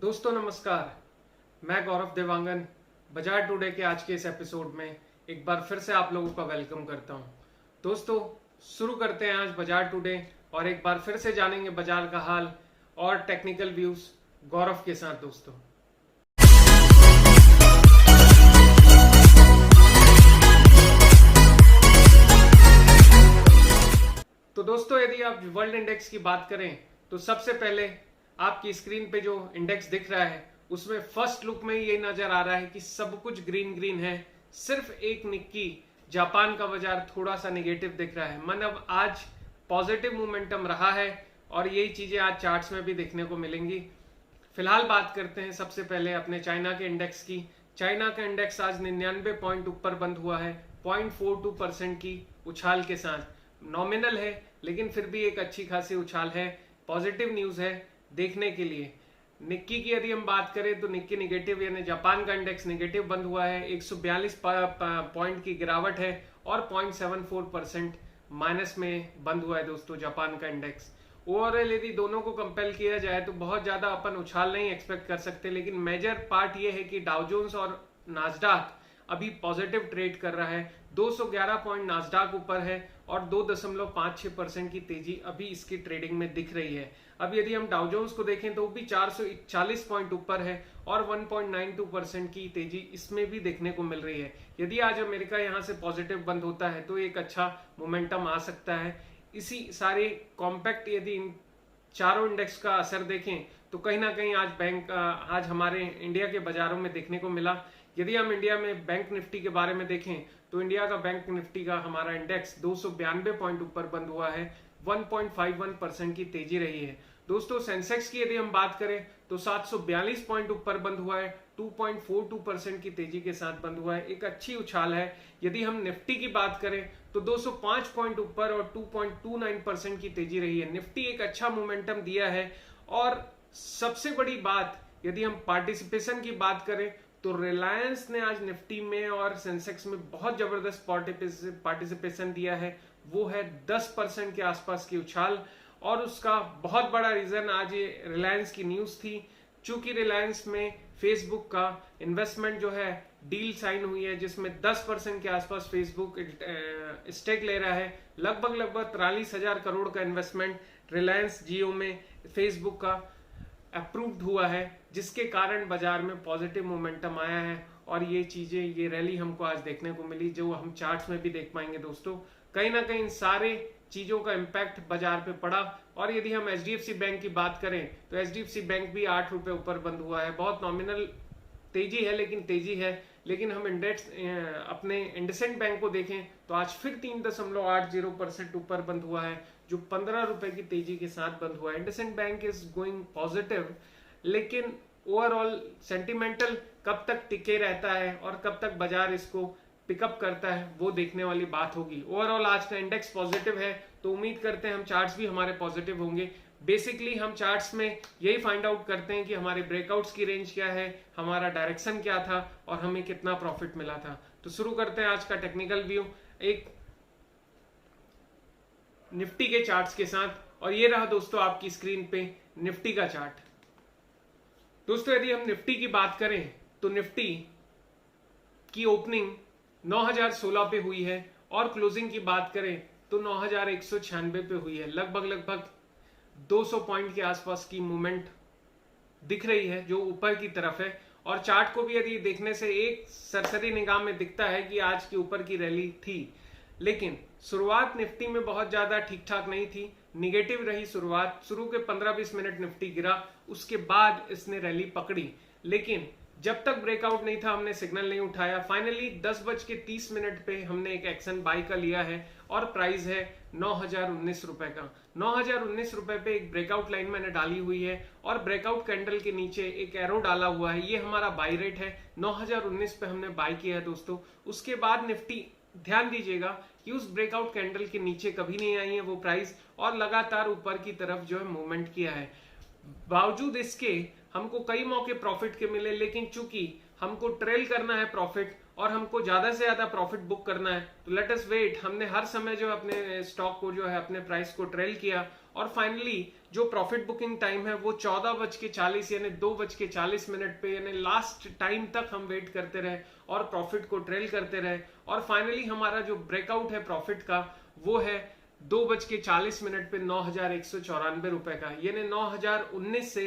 दोस्तों नमस्कार, मैं गौरव देवांगन बजाज टुडे के आज के इस एपिसोड में एक बार फिर से आप लोगों का वेलकम करता हूं। दोस्तों शुरू करते हैं आज बजाज टुडे और एक बार फिर से जानेंगे बाजार का हाल और टेक्निकल व्यूज गौरव के साथ। दोस्तों यदि आप वर्ल्ड इंडेक्स की बात करें तो सबसे पहले आपकी स्क्रीन पे जो इंडेक्स दिख रहा है उसमें फर्स्ट लुक में ये नजर आ रहा है कि सब कुछ ग्रीन ग्रीन है। सिर्फ एक निक्की जापान का बाजार थोड़ा सा नेगेटिव दिख रहा है। मतलब आज पॉजिटिव मोमेंटम रहा है और यही चीजें आज चार्ट्स में भी देखने को मिलेंगी। फिलहाल बात करते हैं सबसे पहले अपने चाइना के इंडेक्स की। चाइना का इंडेक्स आज 99 पॉइंट ऊपर बंद हुआ है 0.42% की उछाल के साथ। नॉमिनल है लेकिन फिर भी एक अच्छी खासी उछाल है, पॉजिटिव न्यूज है देखने के लिए। निक्की की यदि हम बात करें तो निक्की निगेटिव यानी जापान का इंडेक्स निगेटिव बंद हुआ है, 142 पॉइंट की गिरावट है और 0.74% माइनस में बंद हुआ है दोस्तों जापान का इंडेक्स। ओवरऑल यदि दोनों को कंपेयर किया जाए तो बहुत ज्यादा अपन उछाल नहीं एक्सपेक्ट कर सकते, लेकिन मेजर पार्ट ये है कि डाउ जोन्स और नास्डाक अभी पॉजिटिव ट्रेड कर रहा है। 211 पॉइंट नास्डाक ऊपर है और 2.56% की तेजी अभी इसकी ट्रेडिंग में दिख रही है। अब यदि हम डाउ जोन्स को देखें तो वो भी 441 पॉइंट ऊपर है और 1.92% की तेजी इसमें भी देखने को मिल रही है। यदि आज अमेरिका यहां से पॉजिटिव बंद होता है तो एक अच्छा मोमेंटम आ सकता है। इसी सारे कॉम्पैक्ट यदि इन चारों इंडेक्स का असर देखें तो कहीं ना कहीं आज हमारे इंडिया के बाजारों में देखने को मिला। यदि हम इंडिया में बैंक निफ्टी के बारे में देखें तो इंडिया का बैंक निफ्टी का हमारा इंडेक्स 292 पॉइंट ऊपर बंद हुआ है, 1.51% की तेजी रही है। दोस्तों सेंसेक्स की यदि हम बात करें तो 742 पॉइंट ऊपर बंद हुआ है, 2.42% की तेजी के साथ बंद हुआ है, एक अच्छी उछाल है। यदि हम निफ्टी की बात करें तो 205 पॉइंट ऊपर और 2.29% की तेजी रही है। निफ्टी एक अच्छा मोमेंटम दिया है। और सबसे बड़ी बात यदि हम पार्टिसिपेशन की बात करें तो रिलायंस ने आज निफ्टी में और सेंसेक्स में बहुत जबरदस्त पार्टिसिपेशन दिया है, वो है 10% के आसपास की उछाल। और उसका बहुत बड़ा रीजन आज ये रिलायंस की न्यूज थी। चूंकि रिलायंस में फेसबुक का इन्वेस्टमेंट जो है डील साइन हुई है जिसमें 10% के आसपास फेसबुक स्टेक ले रहा है। लगभग 43,000 करोड़ का इन्वेस्टमेंट रिलायंस जियो में फेसबुक का अप्रूव्ड हुआ है, जिसके कारण बाजार में पॉजिटिव मोमेंटम आया है। और ये चीजें ये रैली हमको आज देखने को मिली जो हम चार्ट्स में भी देख पाएंगे। दोस्तों कहीं ना कहीं सारे चीजों का इम्पैक्ट बाजार पे पड़ा। और यदि हम एचडीएफसी बैंक की बात करें तो एचडीएफसी बैंक भी 8 रुपए ऊपर बंद हुआ है। बहुत नॉमिनल तेजी है लेकिन तेजी है। लेकिन हम इंडेक्स अपने इंडसेंड बैंक को देखें तो आज फिर 3.80% ऊपर बंद हुआ है, जो 15 रुपए की तेजी के साथ बंद हुआ है। IndusInd bank is going positive, लेकिन ओवरऑल सेंटिमेंटल कब तक टिके रहता है और कब तक बाजार इसको पिकअप करता है वो देखने वाली बात होगी। ओवरऑल आज का इंडेक्स पॉजिटिव है तो उम्मीद करते हैं हम चार्ट्स भी हमारे पॉजिटिव होंगे। बेसिकली हम चार्ट्स में यही फाइंड आउट करते हैं कि हमारे ब्रेकआउट्स की रेंज क्या है, हमारा डायरेक्शन क्या था और हमें कितना प्रॉफिट मिला था। तो शुरू करते हैं आज का टेक्निकल व्यू एक निफ्टी के चार्ट्स के साथ। और ये रहा दोस्तों आपकी स्क्रीन पे निफ्टी का चार्ट। दोस्तों यदि हम निफ्टी की बात करें तो निफ्टी की ओपनिंग 9016 पे हुई है और क्लोजिंग की बात करें तो 9196 पे हुई है। लगभग 200 पॉइंट के आसपास की मूवमेंट दिख रही है जो ऊपर की तरफ है। और चार्ट को भी यदि देखने से एक सरसरी निगाह में दिखता है कि आज की ऊपर की रैली थी, लेकिन शुरुआत निफ्टी में बहुत ज्यादा ठीक ठाक नहीं थी, निगेटिव रही शुरुआत। शुरू के 15-20 मिनट निफ्टी गिरा, उसके बाद इसने रैली पकड़ी, लेकिन जब तक ब्रेकआउट नहीं था हमने सिग्नल नहीं उठाया। फाइनली 10:30 पे हमने एक एक्शन बाय का लिया है और प्राइस है 9019 रुपए का। 9019 रुपए पे एक ब्रेकआउट लाइन मैंने डाली हुई है और ब्रेकआउट कैंडल के नीचे एक एरो डाला हुआ है, ये हमारा बाय रेट है। 9019 पे हमने बाय किया है दोस्तों। उसके बाद निफ्टी ध्यान दीजिएगा कि उस ब्रेकआउट कैंडल के नीचे कभी नहीं आई है वो प्राइस और लगातार ऊपर की तरफ जो है मूवमेंट किया है। बावजूद इसके हमको कई मौके प्रॉफिट के मिले, लेकिन चूंकि हमको ट्रेल करना है प्रॉफिट और हमको ज्यादा से ज्यादा प्रॉफिट बुक करना है, तो लेट अस वेट। हमने हर समय जो अपने स्टॉक को जो है अपने प्राइस को ट्रेल किया और फाइनली जो प्रॉफिट बुकिंग टाइम है वो 14:40 यानी 2:40 पे, यानी लास्ट टाइम तक हम वेट करते रहे और प्रॉफिट को ट्रेल करते रहे और फाइनली हमारा जो ब्रेकआउट है प्रॉफिट का वो है 2:40 पे 9,194 रुपए का, यानी 2019 से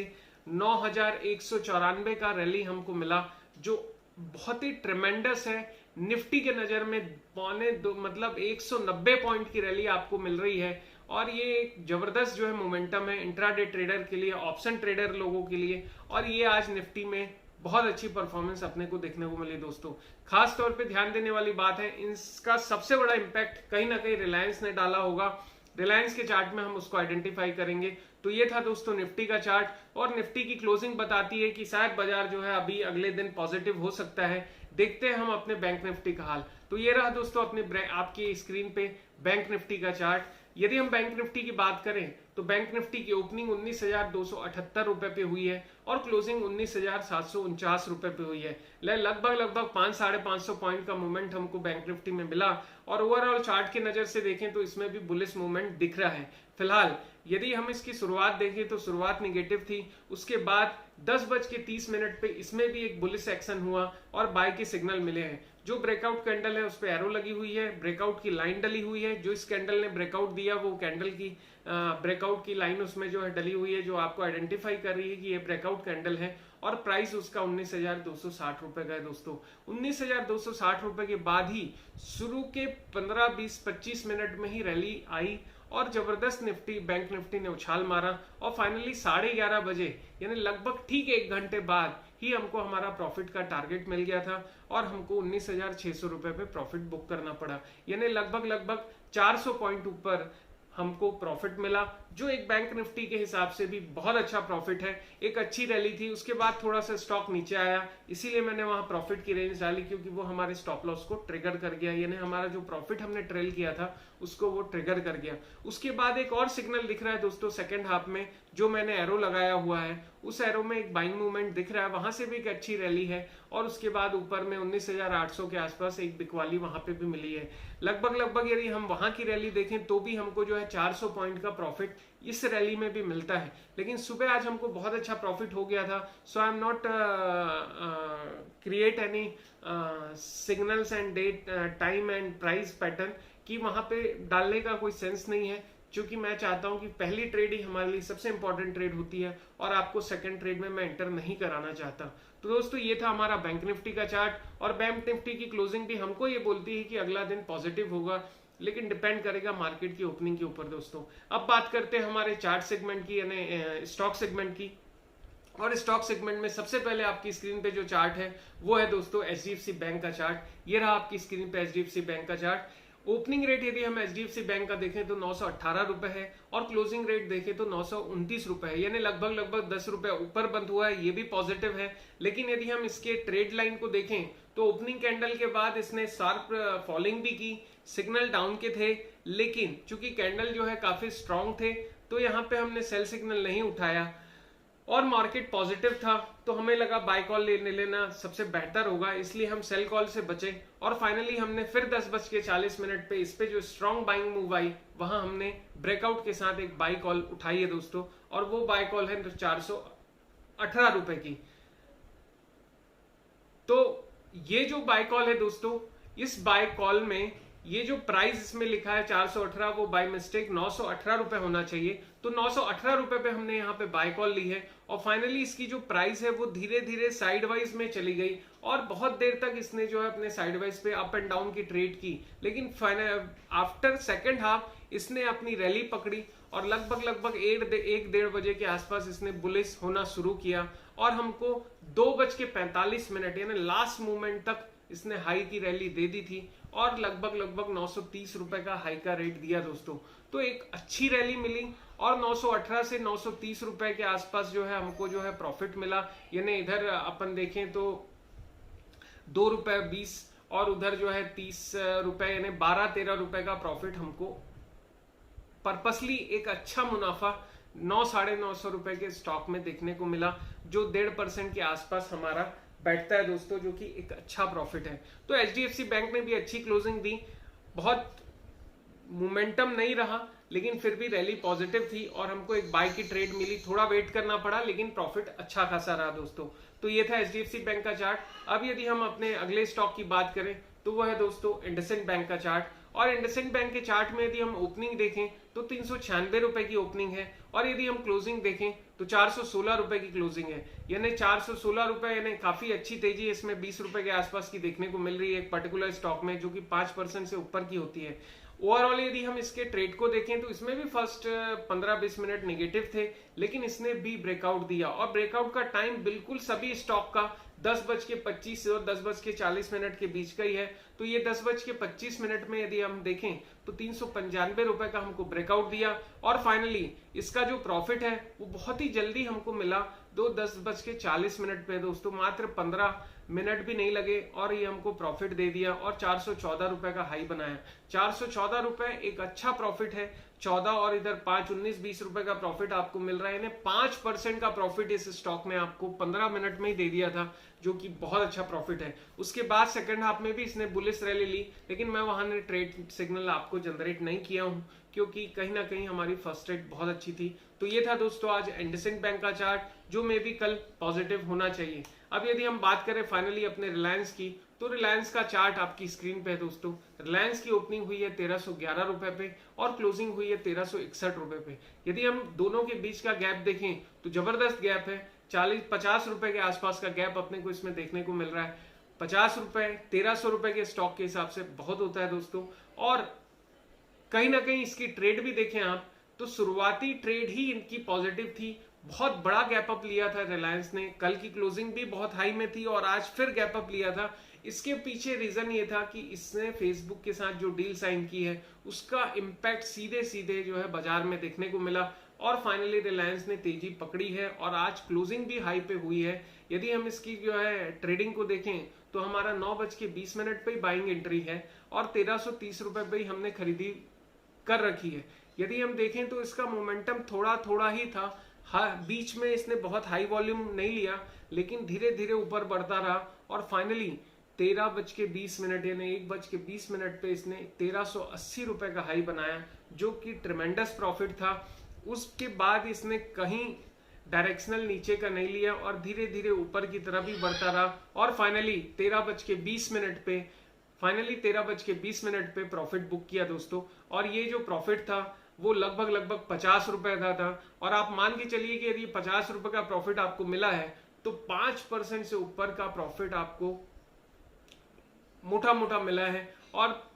9,194 का रैली हमको मिला, जो बहुत ही ट्रेमेंडस है। निफ्टी के नजर में मतलब 190 पॉइंट की रैली आपको मिल रही है और ये एक जबरदस्त जो है मोमेंटम है इंट्राडे ट्रेडर के लिए, ऑप्शन ट्रेडर लोगों के लिए, और ये आज निफ्टी में बहुत अच्छी परफॉर्मेंस अपने को देखने को मिली दोस्तों। खास तौर पे ध्यान देने वाली बात है, इसका सबसे बड़ा इंपैक्ट कहीं ना कहीं रिलायंस ने डाला होगा। रिलायंस के चार्ट में हम उसको आइडेंटिफाई करेंगे। तो ये था दोस्तों निफ्टी का चार्ट और निफ्टी की क्लोजिंग बताती है कि शायद बाजार जो है अभी अगले दिन पॉजिटिव हो सकता है। देखते हैं हम अपने बैंक निफ्टी का हाल। तो ये रहा दोस्तों अपने आपकी स्क्रीन पे बैंक निफ्टी का चार्ट। यदि हम बैंक निफ्टी की बात करें तो बैंक निफ्टी की ओपनिंग 19,278 रुपए पे हुई है और क्लोजिंग 19,749 रुपए पे हुई है। लगभग 500-550 पॉइंट का मूवमेंट हमको बैंक निफ्टी में मिला और ओवरऑल चार्ट की नजर से देखें तो इसमें भी बुलिश मूवमेंट दिख रहा है। फिलहाल यदि हम इसकी शुरुआत देखें तो शुरुआत निगेटिव थी, उसके बाद 10:30 पे इसमें भी एक बुलिश एक्शन हुआ और बाय के सिग्नल मिले हैं। जो ब्रेकआउट कैंडल है उस पर एरो लगी हुई है, ब्रेकआउट की लाइन डली हुई है। जो इस कैंडल ने ब्रेकआउट दिया वो कैंडल की ब्रेकआउट की लाइन उसमें जो है डली हुई है, जो आपको आइडेंटिफाई कर रही है कि ये ब्रेकआउट कैंडल है और प्राइस उसका 19,260 रुपए का है दोस्तों। 19,260 रुपए के बाद ही शुरू के 15-20-25 मिनट में ही रैली आई और जबरदस्त निफ्टी बैंक निफ्टी ने उछाल मारा और फाइनली 11:30 बजे यानी लगभग ठीक 1 घंटे बाद ही हमको हमारा प्रॉफिट का टारगेट मिल गया था और हमको 19,600 रुपए पे प्रॉफिट बुक करना पड़ा, यानी लगभग 400 पॉइंट ऊपर हमको प्रॉफिट मिला, जो एक बैंक निफ्टी के हिसाब से भी बहुत अच्छा प्रॉफिट है। एक अच्छी रैली थी, उसके बाद थोड़ा सा स्टॉक नीचे आया, इसीलिए मैंने वहां प्रॉफिट की रेंज डाली क्योंकि वो हमारे स्टॉप लॉस को ट्रिगर कर गया, यानी हमारा जो प्रॉफिट हमने ट्रेल किया था उसको वो ट्रिगर कर गया। उसके बाद एक और सिग्नल दिख रहा है दोस्तों सेकंड हाफ में, जो मैंने एरो लगाया हुआ है उस एरो में एक बाइंग मूवमेंट दिख रहा है, वहां से भी एक अच्छी रैली है और उसके बाद ऊपर में 19,800 के आसपास एक बिकवाली वहां पे भी मिली है। लगभग यदि हम वहां की रैली देखें तो भी हमको जो है 400 पॉइंट का प्रॉफिट इस रैली में भी मिलता है। लेकिन सुबह आज हमको बहुत अच्छा प्रॉफिट हो गया था, so I am not create any signals and date time and price pattern कि वहां पे डालने का कोई सेंस नहीं है, क्योंकि मैं चाहता हूं कि पहली ट्रेड ही हमारे लिए सबसे इंपॉर्टेंट ट्रेड होती है और आपको सेकंड ट्रेड में मैं एंटर नहीं कराना चाहता। तो दोस्तों ये था हमारा बैंक निफ्टी का चार्ट और बैंक निफ्टी की क्लोजिंग भी हमको ये बोलती है कि अगला दिन पॉजिटिव होगा, लेकिन डिपेंड करेगा मार्केट की ओपनिंग के ऊपर दोस्तों। अब बात करते हैं हमारे चार्ट सेगमेंट की, यानी स्टॉक सेगमेंट की। और स्टॉक सेगमेंट में सबसे पहले आपकी स्क्रीन पे जो चार्ट है वो है दोस्तों एचडीएफसी बैंक का चार्ट। ये रहा आपकी स्क्रीन पे एचडीएफसी बैंक का चार्ट। ओपनिंग रेट यदि हम एचडीएफसी बैंक का देखें तो 918 रुपए है और क्लोजिंग रेट देखें तो 929 रुपए है, यानी लगभग 10 रुपए ऊपर बंद हुआ है, ये भी पॉजिटिव है। लेकिन यदि हम इसके ट्रेड लाइन को देखें तो ओपनिंग कैंडल के बाद इसने शार्प फॉलिंग भी की, सिग्नल डाउन के थे, लेकिन चूंकि कैंडल जो है काफी स्ट्रांग थे तो यहाँ पे हमने सेल सिग्नल नहीं उठाया और मार्केट पॉजिटिव था, तो हमें लगा बाय कॉल लेना सबसे बेहतर होगा, इसलिए हम सेल कॉल से बचे और फाइनली हमने फिर 10:40 पे इस पे जो स्ट्रॉन्ग बाइंग मूव आई वहां हमने ब्रेकआउट के साथ एक बाय कॉल उठाई है दोस्तों, और वो बाय कॉल है 418 रुपए की। तो ये जो बाय कॉल है दोस्तों, इस बाय कॉल में ये जो प्राइस इसमें लिखा है 418, वो बाय मिस्टेक 918 रुपए होना चाहिए, तो 918 रुपए पे हमने यहाँ पे बाय कॉल ली है और फाइनली इसकी जो प्राइस है वो धीरे धीरे साइडवाइज में चली गई और बहुत देर तक इसने जो है अपने साइडवाइज पे अप एंड डाउन की ट्रेड की, लेकिन आफ्टर सेकेंड हाफ इसने अपनी रैली पकड़ी और लगभग 1-1:30 बजे के आसपास इसने बुलिश होना शुरू किया और हमको 2:45 यानी लास्ट मूवमेंट तक इसने हाई की रैली दे दी थी और लगभग 930 रुपए का हाई का रेट दिया दोस्तों। तो एक अच्छी रैली मिली और 918 से 930 रुपए के आसपास जो है हमको जो है प्रॉफिट मिला, यानी इधर अपन देखें तो 2 रुपए 20 और उधर जो है 30 रुपए, यानी 12-13 रुपए का प्रॉफिट हमको पर्पसली एक अच्छा मुनाफा 900-950 रुपए के स्टॉक में देखने को मिला, जो 1.5% के आसपास हमारा बैठता है दोस्तों, जो कि एक अच्छा प्रॉफिट है। तो एचडीएफसी बैंक ने भी अच्छी क्लोजिंग दी, बहुत मोमेंटम नहीं रहा लेकिन फिर भी रैली पॉजिटिव थी और हमको एक बाय की ट्रेड मिली। थोड़ा वेट करना पड़ा लेकिन प्रॉफिट अच्छा खासा रहा दोस्तों। तो ये था एचडीएफसी बैंक का चार्ट। अब यदि हम अपने अगले स्टॉक की बात करें तो वह है दोस्तों इंडसइंड बैंक का चार्ट। और इंडसइंड बैंक के चार्ट में यदि हम ओपनिंग देखें तो 396 रुपए की ओपनिंग है और यदि हम क्लोजिंग देखें तो 416 रुपए की क्लोजिंग है। यानी 416 रुपए, यानी काफी अच्छी तेजी इसमें 20 रुपए के आसपास की देखने को मिल रही है एक पर्टिकुलर स्टॉक में, जो कि 5% से ऊपर की होती है। ओवरऑल यदि हम इसके ट्रेड को देखें तो इसमें भी फर्स्ट 15-20 मिनट नेगेटिव थे लेकिन इसने भी ब्रेकआउट दिया और ब्रेकआउट का टाइम बिल्कुल सभी स्टॉक का 10:25 और 10:40 के बीच का ही है। तो ये 10:25 में यदि हम देखें तो 395 रुपए का हमको ब्रेकआउट दिया और फाइनली इसका जो प्रॉफिट है वो बहुत ही जल्दी हमको मिला 10:40 पे दोस्तों, मात्र 15 मिनट भी नहीं लगे और ये हमको प्रॉफिट दे दिया और 414 रुपए का हाई बनाया। 414 रुपए एक अच्छा प्रॉफिट है। 14 और इधर 5, 19, 20 रुपए का प्रॉफिट आपको मिल रहा है, यानी 5% का प्रॉफिट इस स्टॉक में आपको 15 मिनट में ही दे दिया था, जो कि बहुत अच्छा प्रॉफिट है। उसके बाद सेकंड हाफ में भी इसने बुलिश रैली ली लेकिन मैं वहां ने ट्रेड सिग्नल आपको जनरेट नहीं किया हूं क्योंकि कहीं ना कहीं हमारी फर्स्ट ट्रेड बहुत अच्छी थी। तो ये था दोस्तों आज इंडसइंड बैंक का चार्ट, जो मे भी कल पॉजिटिव होना चाहिए। अब यदि हम बात करें फाइनली अपने रिलायंस की, तो रिलायंस का चार्ट आपकी स्क्रीन पे है दोस्तों। रिलायंस की ओपनिंग हुई है 1311 रुपए पे और क्लोजिंग हुई है 1361 रुपए पे। यदि हम दोनों के बीच का गैप देखें तो जबरदस्त गैप है, 40-50 रुपए के आसपास का गैप अपने को इसमें देखने को मिल रहा है। 50 रुपए 1300 रुपए के स्टॉक के हिसाब से बहुत होता है दोस्तों। और कहीं ना कहीं इसकी ट्रेड भी देखें आप तो शुरुआती ट्रेड ही इनकी पॉजिटिव थी, बहुत बड़ा गैप अप लिया था रिलायंस ने। कल की क्लोजिंग भी बहुत हाई में थी और आज फिर गैप अप लिया था। इसके पीछे रीजन ये था कि इसने फेसबुक के साथ जो डील साइन की है उसका इम्पैक्ट सीधे सीधे जो है बाजार में देखने को मिला और फाइनली रिलायंस ने तेजी पकड़ी है और आज क्लोजिंग भी हाई पे हुई है। यदि हम इसकी जो है ट्रेडिंग को देखें तो हमारा 9:20 पे ही बाइंग एंट्री है और 1330 रुपए पे ही हमने खरीदी कर रखी है। यदि हम देखें तो इसका मोमेंटम थोड़ा थोड़ा ही था, हाँ बीच में इसने बहुत हाई वॉल्यूम नहीं लिया लेकिन धीरे धीरे ऊपर बढ़ता रहा और फाइनली 13:20 यानी 1:20 पे इसने 1380 रुपए का हाई बनाया, जो कि ट्रिमेंडस प्रॉफिट था। उसके बाद इसने कहीं डायरेक्शनल नीचे का नहीं लिया और धीरे धीरे ऊपर की तरफ ही बढ़ता रहा और फाइनली 13:20 पे प्रॉफिट बुक किया दोस्तों। और ये जो प्रॉफिट था वो लगभग 50 रुपए का था और आप मान के चलिए कि यदि 50 रुपए का प्रॉफिट आपको मिला है तो 5% से ऊपर का प्रॉफिट आपको मोटा मिला है। और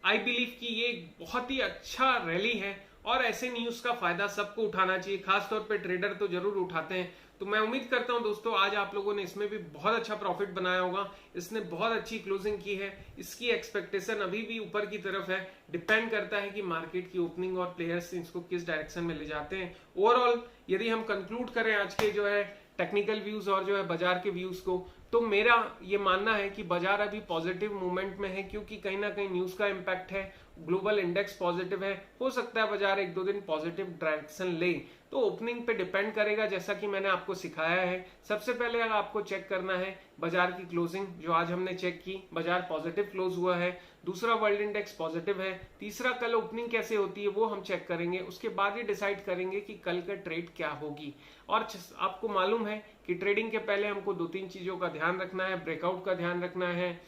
आई बिलीव कि ये बहुत ही अच्छा रैली है और ऐसे न्यूज का फायदा सबको उठाना चाहिए, खासतौर पे ट्रेडर तो जरूर उठाते हैं। तो मैं उम्मीद करता हूं दोस्तों आज आप लोगों ने इसमें भी बहुत अच्छा प्रॉफिट बनाया होगा। इसने बहुत अच्छी क्लोजिंग की है, इसकी एक्सपेक्टेशन अभी भी ऊपर की तरफ है। डिपेंड करता है कि मार्केट की ओपनिंग और प्लेयर्स इसको किस डायरेक्शन में ले जाते हैं। ओवरऑल यदि हम कंक्लूड करें आज के जो है टेक्निकल व्यूज और जो है बाजार के व्यूज को, तो मेरा ये मानना है कि बाजार अभी पॉजिटिव मूवमेंट में है क्योंकि कहीं ना कहीं न्यूज का इंपैक्ट है, ग्लोबल इंडेक्स पॉजिटिव है। हो सकता है बाजार 1-2 दिन पॉजिटिव डायरेक्शन ले, तो ओपनिंग पे डिपेंड करेगा जैसा कि मैंने आपको सिखाया है। सबसे पहले अगर आपको चेक करना है बाजार की क्लोजिंग, जो आज हमने चेक की, बाजार पॉजिटिव क्लोज हुआ है। दूसरा वर्ल्ड इंडेक्स पॉजिटिव है। तीसरा कल ओपनिंग कैसे होती है वो हम चेक करेंगे, उसके बाद ही डिसाइड करेंगे कि कल का ट्रेड क्या होगी। और आपको मालूम है कि ट्रेडिंग के पहले हमको 2-3 चीजों का ध्यान रखना है, ब्रेकआउट का ध्यान रखना है,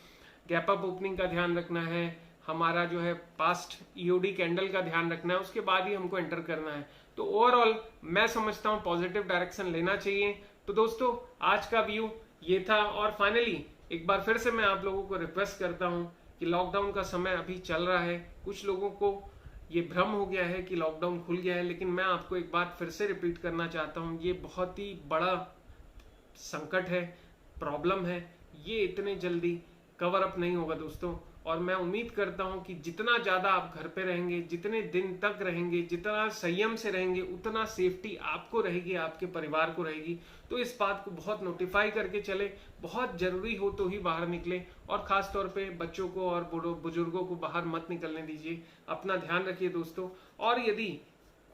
गैप अप ओपनिंग का ध्यान रखना है, हमारा जो है पास्ट ईओडी कैंडल का ध्यान रखना है, उसके बाद ही हमको एंटर करना है। तो ओवरऑल मैं समझता हूं पॉजिटिव डायरेक्शन लेना चाहिए। तो दोस्तों आज का व्यू ये था और फाइनली एक बार फिर से मैं आप लोगों को रिक्वेस्ट करता हूं कि लॉकडाउन का समय अभी चल रहा है, कुछ लोगों को ये भ्रम हो गया है कि लॉकडाउन खुल गया है, लेकिन मैं आपको एक बात फिर से रिपीट करना चाहता हूं, ये बहुत ही बड़ा संकट है, प्रॉब्लम है, ये इतने जल्दी कवर अप नहीं होगा दोस्तों। और मैं उम्मीद करता हूं कि जितना ज्यादा आप घर पे रहेंगे, जितने दिन तक रहेंगे, जितना संयम से रहेंगे, उतना सेफ्टी आपको रहेगी, आपके परिवार को रहेगी। तो इस बात को बहुत नोटिफाई करके चले, बहुत जरूरी हो तो ही बाहर निकले और खास तौर पे बच्चों को और बुजुर्गों को बाहर मत निकलने दीजिए। अपना ध्यान रखिए दोस्तों। और यदि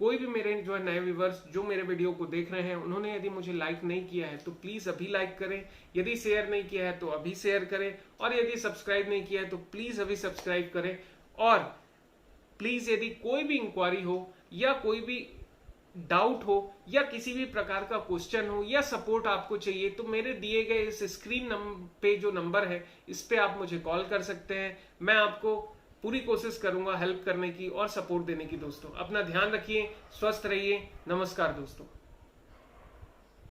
कोई भी मेरे जो है नए व्यूवर्स जो मेरे वीडियो को देख रहे हैं, उन्होंने यदि मुझे लाइक नहीं किया है तो प्लीज अभी लाइक करें, यदि शेयर नहीं किया है तो अभी शेयर करें, और यदि सब्सक्राइब नहीं किया है तो प्लीज अभी सब्सक्राइब करें। और प्लीज यदि कोई भी इंक्वायरी हो या कोई भी डाउट हो या किसी भी प्रकार का क्वेश्चन हो या सपोर्ट आपको चाहिए, तो मेरे दिए गए इस स्क्रीन पे जो नंबर है इस पे आप मुझे कॉल कर सकते हैं। मैं आपको पूरी कोशिश करूंगा हेल्प करने की और सपोर्ट देने की। दोस्तों अपना ध्यान रखिए, स्वस्थ रहिए। नमस्कार दोस्तों।